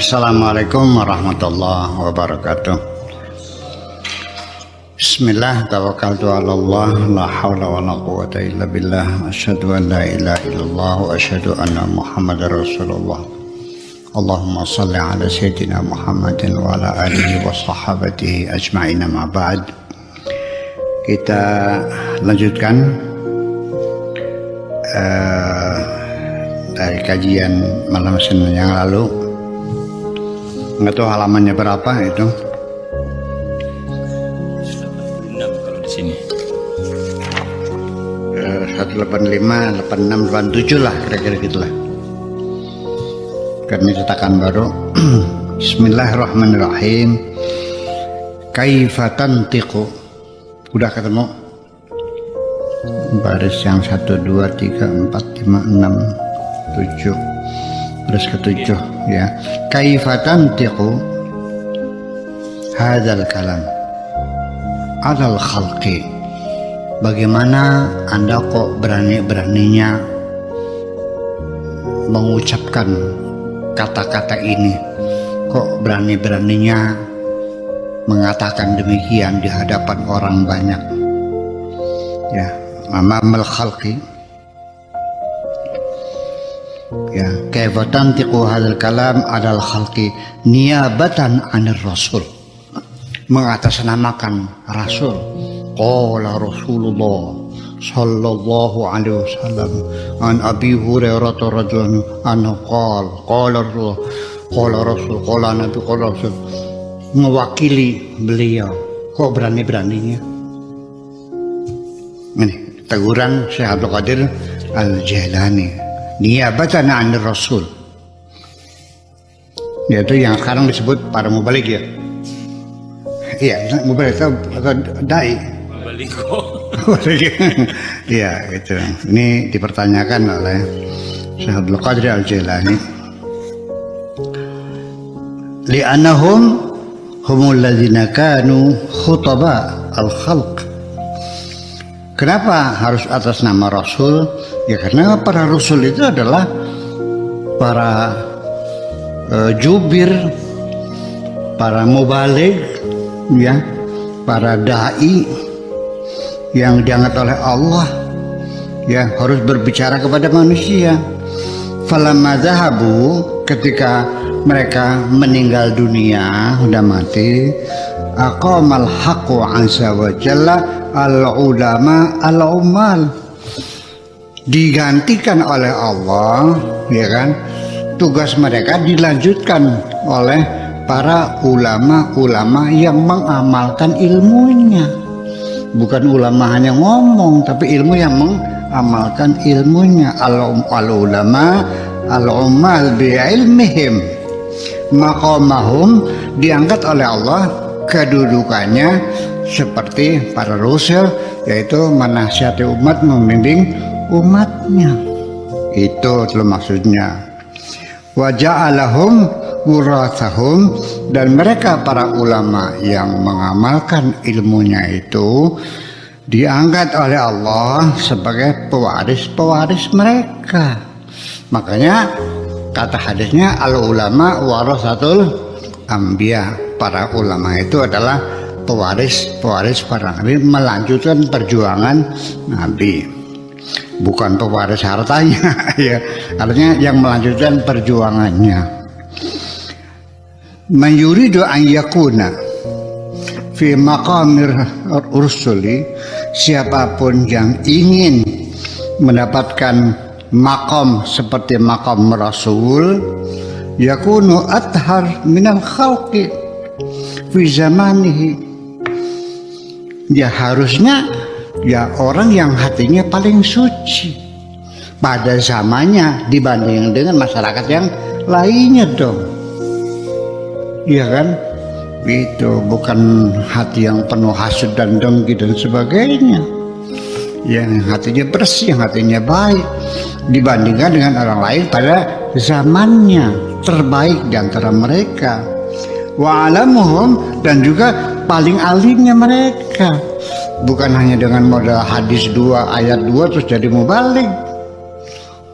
Assalamualaikum warahmatullahi wabarakatuh. Bismillah, tawakkaltu ala Allah, la hawla wa la quwwata illa billah. Asyhadu an la ilaha illallah wa asyhadu anna Muhammadar Rasulullah. Allahumma salli ala sayyidina Muhammadin wa ala alihi wa sahabatihi ajma'in, ma ba'd. Kita lanjutkan dari kajian malam Senin yang lalu. Nggak tahu halamannya berapa itu. 86 kalau di sini. 185, 86, 87 lah, kira-kira gitulah. Karena cetakan baru. Bismillahirrahmanirrahim. Kaifa tantiqu. Udah ketemu? Baris yang 1, 2, 3, 4, 5, 6, 7. Baris ke-7 ya. Kaifa tantiqu hadzal kalam alal khalqi. Bagaimana Anda kok berani-beraninya mengucapkan kata-kata ini? Kok berani-beraninya mengatakan demikian di hadapan orang banyak? Ya, amamal khalqi. Ya, kaifa tantiqu hadzal kalam alal khalqi niyabatan 'anir rasul. Mengatasnamakan Rasul. Qala Rasulullah sallallahu alaihi wasallam an Abi Hurairah radhiyallahu anhu qala Rasul qala Nabi qala Rasul, mewakili beliau. Kok berani-beraninya? Ini teguran Syekh Abdul Qadir Al-Jailani niyabatan 'anir Rasul, yaitu yang sekarang disebut para mubalik ya. Iya, mubalik atau dai. Baliko. Iya, gitu. Ini dipertanyakan oleh Syekh Abdul Qadir Al-Jailani. Li'annahum humul ladzina kanu khutaba al-khalq. Kenapa harus atas nama Rasul? Ya karena para Rasul itu adalah para jubir, para mubalik, ya, para dai yang diangkat oleh Allah, ya, harus berbicara kepada manusia. Falamma zahabu, ketika mereka meninggal dunia, sudah mati, aqamal haqqu azza wa jalla al ulama al ummal, digantikan oleh Allah, ya kan, tugas mereka dilanjutkan oleh para ulama-ulama yang mengamalkan ilmunya. Bukan ulama hanya ngomong, tapi ilmu yang mengamalkan ilmunya. Al-ulama al-ummal bi'ilmihim maqamahum, diangkat oleh Allah kedudukannya seperti para rasul, yaitu menasihati umat, membimbing umatnya. Itu maksudnya. Wa ja'alahum wurathahum, dan mereka para ulama yang mengamalkan ilmunya itu diangkat oleh Allah sebagai pewaris-pewaris mereka. Makanya kata hadisnya al ulama warasatul anbiya, para ulama itu adalah pewaris para nabi, melanjutkan perjuangan nabi, bukan pewaris hartanya. Ya, artinya yang melanjutkan perjuangannya. Man yuridu an yakuna fi maqamir rusuli, siapapun yang ingin mendapatkan maqam seperti maqam Rasul, yakunu athhar minal khalqi fi zamanihi, ya harusnya ya orang yang hatinya paling suci pada zamannya dibanding dengan masyarakat yang lainnya dong. Iya kan? Itu bukan hati yang penuh hasud dan dengki dan sebagainya. Yang hatinya bersih, yang hatinya baik dibandingkan dengan orang lain pada zamannya, terbaik di antara mereka. Wa alamuhum, dan juga paling alimnya mereka. Bukan hanya dengan modal hadis 2 ayat 2 terus jadi mubalik.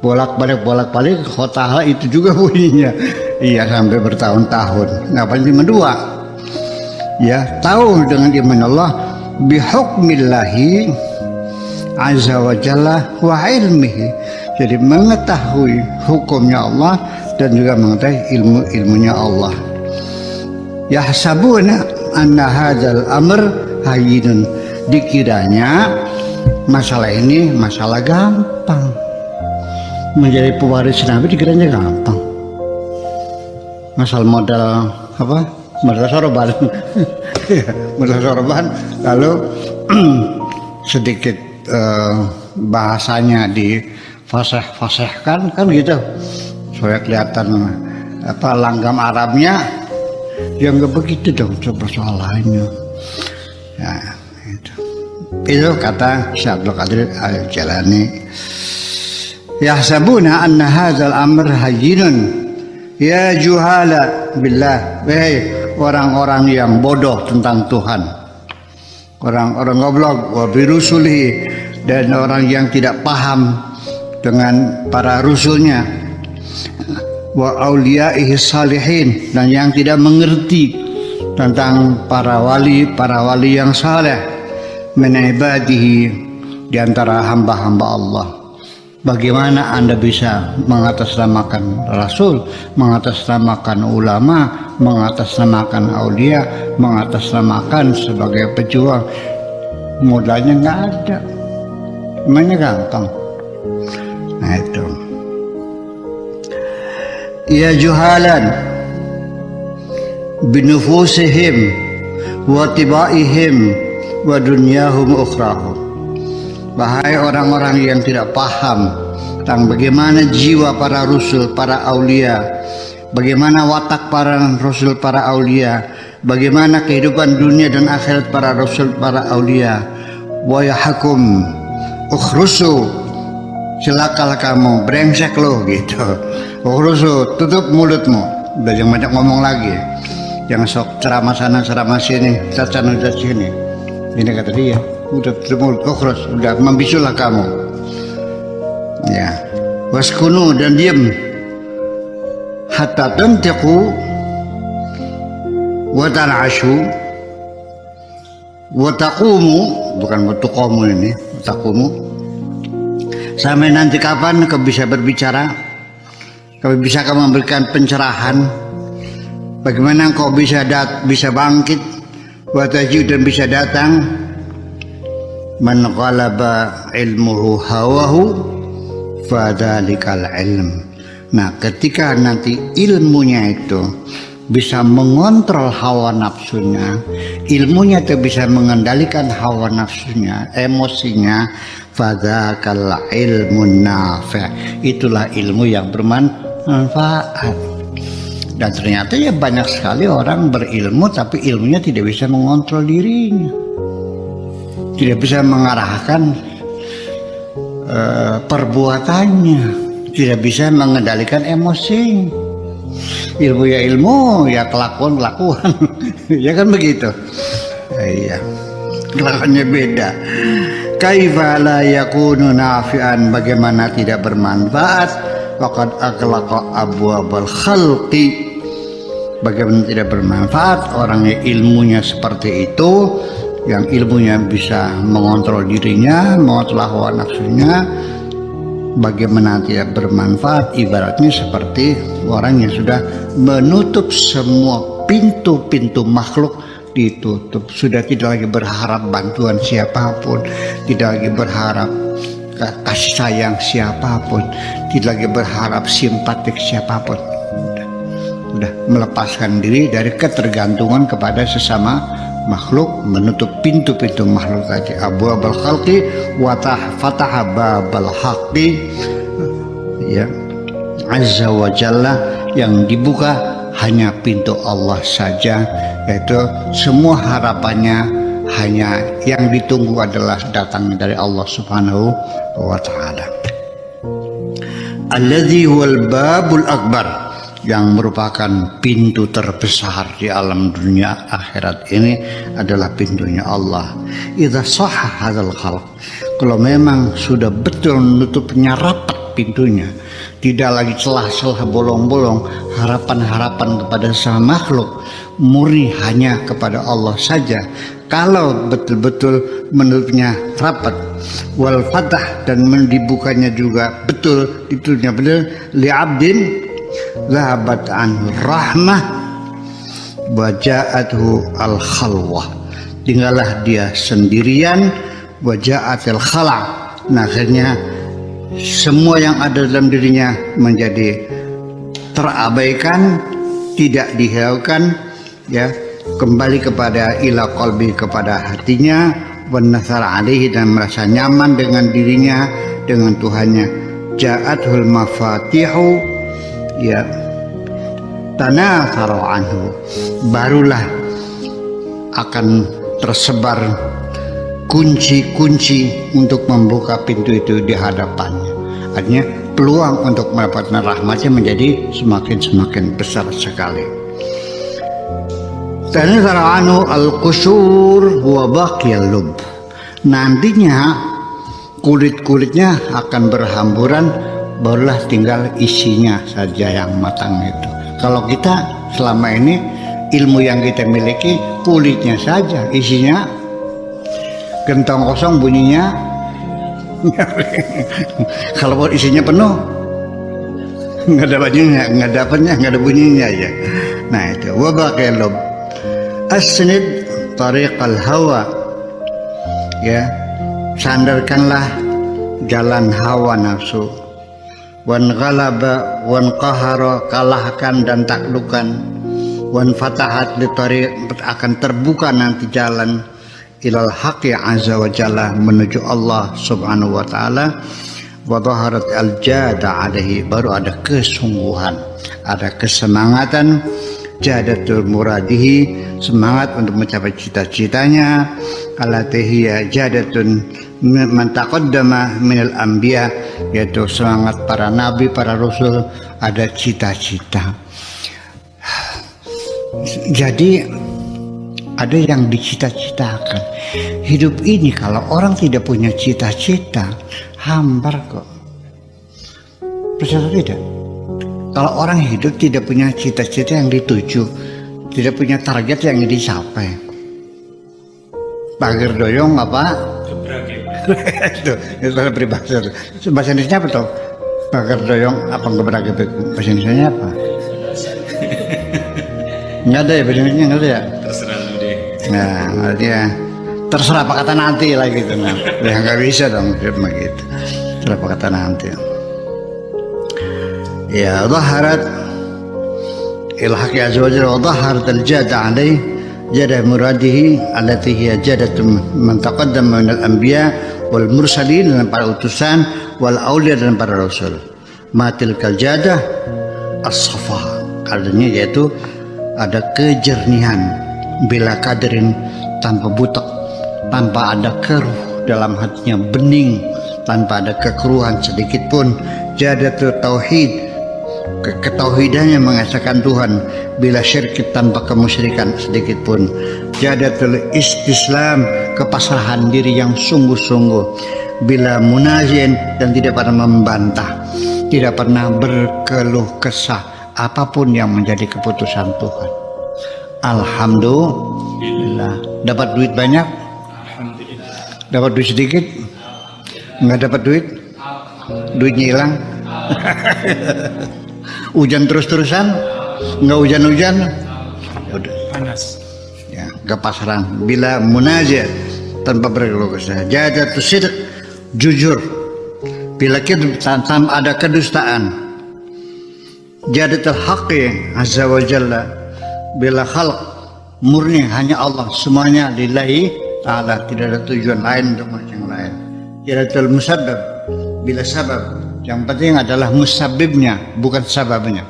Bolak-balik khotah itu juga bunyinya. Iya, sampai bertahun-tahun. Ngapain cuma 2? Ya, tahu dengan iman Allah bihukmillahi azza wa jalla wa ilmihi. Jadi mengetahui hukumnya Allah dan juga mengetahui ilmunya Allah. Yahsabuna anna hadzal amr hayyinun. Dikiranya masalah ini masalah gampang. Menjadi pewaris Nabi dikiranya gampang. Masalah modal apa? Modal sorban. Modal sorban. Lalu sedikit bahasanya difasih-fasihkan kan gitu. Supaya kelihatan apa langgam Arabnya. Ya nggak begitu dong persoalannya. Ya, itu kata Syekh Abdul Qadir Al-Jilani. Yahsabuna anna hadzal amr hayyinun. Ya juhala billah. Orang-orang yang bodoh tentang Tuhan. Orang-orang goblok wa birusulihi, dan orang yang tidak paham dengan para rasulnya. Wa auliyaihi salihin, dan yang tidak mengerti tentang para wali yang saleh min ibadihi, di antara hamba-hamba Allah. Bagaimana Anda bisa mengatasnamakan Rasul, mengatasnamakan ulama, mengatasnamakan aulia, mengatasnamakan sebagai pejuang? Modalnya nggak ada, emangnya gampang. Nah itu. Ya juhalan binufusihim wa tibaihim wa dunyahum ukhrahum. Bahaya orang-orang yang tidak paham tentang bagaimana jiwa para rasul, para aulia, bagaimana watak para rasul, para aulia, bagaimana kehidupan dunia dan akhirat para rasul, para aulia. Wa yahkum ukhrusu, celakalah kamu, brengsek lo gitu. Ukhrusu, tutup mulutmu, udah jangan banyak ngomong lagi, jangan sok ceramah sana ceramah sini, sana sini. Ini kata dia, udah tutup mulut, ukhrus, udah membisulah kamu. Ya, waskunu, dan diam. Hatta tantiqu wa tan'ashu wa taqumu, bukan tuqamu ini, taqumu. Sampai nanti kapan kau bisa berbicara? Kau bisa kau memberikan pencerahan? Bagaimana kau bisa bangkit? Wataju, dan bisa datang. Man ghalaba ilmuhu hawahu fadzalikal ilm. Nah, ketika nanti ilmunya itu bisa mengontrol hawa nafsunya, ilmunya itu bisa mengendalikan hawa nafsunya, emosinya, fadzakal ilmun nafi'. Itulah ilmu yang bermanfaat. Dan ternyata ya banyak sekali orang berilmu tapi ilmunya tidak bisa mengontrol dirinya, tidak bisa mengarahkan perbuatannya, tidak bisa mengendalikan emosi. Ilmu ya kelakuan ya kan begitu. Iya, kelakuannya beda. Kaifa la yakunu nafi'an, bagaimana tidak bermanfaat? Faqad aghlaqa abwabal khalqi, bagaimana tidak bermanfaat orang yang ilmunya seperti itu, yang ilmunya bisa mengontrol dirinya, mengontrol hawa nafsunya. Bagaimana tidak bermanfaat, ibaratnya seperti orang yang sudah menutup semua pintu-pintu makhluk, ditutup, sudah tidak lagi berharap bantuan siapapun, tidak lagi berharap kasih sayang siapapun, tidak lagi berharap simpatik siapapun. Udah melepaskan diri dari ketergantungan kepada sesama makhluk, menutup pintu-pintu makhluk tadi. Abwabal khalqi wa fataha babal haqqi, ya azza wa jalla, yang dibuka hanya pintu Allah saja, yaitu semua harapannya hanya yang ditunggu adalah datangnya dari Allah Subhanahu wa ta'ala. Alladzi huwal babul akbar, yang merupakan pintu terbesar di alam dunia akhirat ini adalah pintunya Allah. Idza sahha hadzal khalq, kalau memang sudah betul nutupnya rapat pintunya, tidak lagi celah-celah bolong-bolong harapan-harapan kepada sama makhluk, murni hanya kepada Allah saja. Kalau betul-betul menurutnya rapat, wal fatah, dan dibukanya juga betul, itunya betul, li'abdin zahabat anhu rahmah wa ja'athu al khalwah, tinggallah dia sendirian, wa ja'atil khala'. Nah, akhirnya semua yang ada dalam dirinya menjadi terabaikan, tidak dihiraukan, ya, kembali kepada ila qalbi, kepada hatinya, wan nasar alaihi, dan merasa nyaman dengan dirinya, dengan Tuhannya. Ja'athul mafatihu, ya, tanatharu anhu, barulah akan tersebar kunci-kunci untuk membuka pintu itu di hadapannya. Artinya peluang untuk mendapatkan rahmatnya menjadi semakin besar sekali. Tanatharu anhu al-qusur wa baqiyal lub, nantinya kulit-kulitnya akan berhamburan, barulah tinggal isinya saja yang matang itu. Kalau kita selama ini ilmu yang kita miliki kulitnya saja, isinya gentong kosong bunyinya. Kalau isinya penuh nggak ada bajunya, nggak ada apanya, nggak ada bunyinya aja. Nah itu wabaqil lub asnid tariqal hawa, ya, sandarkanlah jalan hawa nafsu, wan ghalaba wan qahara, kalahkan dan taklukkan, wan fatahat li tariq, akan terbuka nanti jalan ilal haqqi azza wa jalla, menuju Allah subhanahu wa ta'ala. Wa dhaharat al jada alaihi, baru ada kesungguhan, ada kesemangatan, jadatul muradihi, semangat untuk mencapai cita-citanya, alatihiya jadatun man taqaddama minal anbiya, yaitu semangat para nabi, para rasul, ada cita-cita. Jadi ada yang dicita-citakan. Hidup ini kalau orang tidak punya cita-cita, hambar kok. Percaya tidak? Kalau orang hidup tidak punya cita-cita yang dituju, tidak punya target yang dicapai, pagar doyong apa? Itu peribahasa. Bahasa Indonesia apa tuh? Pagar doyong apa gebrage? Bahasa Indonesia apa? Nggak ada ya, bahasa Indonesia nggak ada ya? Terserah lu deh. Nah, dia terserah apa kata nanti lah gitu. Nah, ya nggak bisa dong begitu. Terserah apa kata nanti. Ya, dhaharat ilhaqi azza wa jalla, dhaharat al-jada alaih, jada muradihi allati hiya jadatun man taqaddama min al-anbiya wal mursalin, dan para utusan, wal auliya, dan para rasul. Matil kal jadah as-safa, artinya yaitu ada kejernihan, bila kadirin, tanpa butek, tanpa ada keruh dalam hatinya, bening, tanpa ada kekeruhan sedikit pun. Jadatul tauhid, ketauhidannya mengesahkan Tuhan, bila syirkit, tanpa kemusyrikan sedikit pun. Jadatul istislam, kepasrahan diri yang sungguh-sungguh, bila munazin, dan tidak pernah membantah, tidak pernah berkeluh kesah apapun yang menjadi keputusan Tuhan. Alhamdulillah. Dapat duit banyak, dapat duit sedikit, nggak dapat duit, duitnya hilang. Hujan terus-terusan, nggak hujan-hujan, udah Panas. ya, kepasrahan. Bila munajat, tanpa berkeluh kesah. Jadatul sidq, jujur, bila tanpa ada kedustaan. Jadatul haqqi azza wa jalla, bila khalq, murni hanya Allah, semuanya lillahi ta'ala, tidak ada tujuan lain untuk yang lain. Jadatul musabbab, bila sabab, yang penting adalah musabbibnya, bukan sababnya.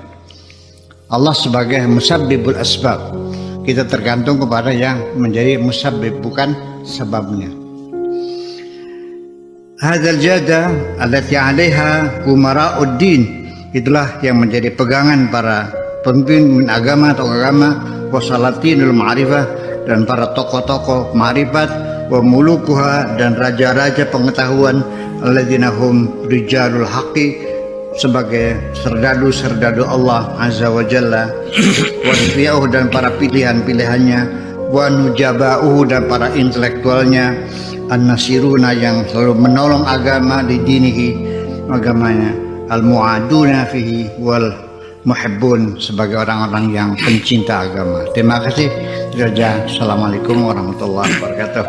Allah sebagai musabbibul asbab, kita tergantung kepada yang menjadi musabbib, bukan sebabnya. Hadzal jada allati 'alaiha umara'uddin, itulah yang menjadi pegangan para pemimpin agama atau agama, wasalatinul ma'rifah, dan para tokoh-tokoh ma'rifat, wa mulukuha, dan raja-raja pengetahuan, alladzina hum rijalul haqqi, sebagai serdadu-serdadu Allah Azza wa Jalla, wasfiyauh dan para pilihan-pilihannya, wa nujaba'uhu dan para intelektualnya, an-nasiruna yang selalu menolong agama di dinihi, agamanya, al-mu'aduna fihi wal muhibbun sebagai orang-orang yang pencinta agama. Terima kasih. Assalamualaikum warahmatullahi wabarakatuh.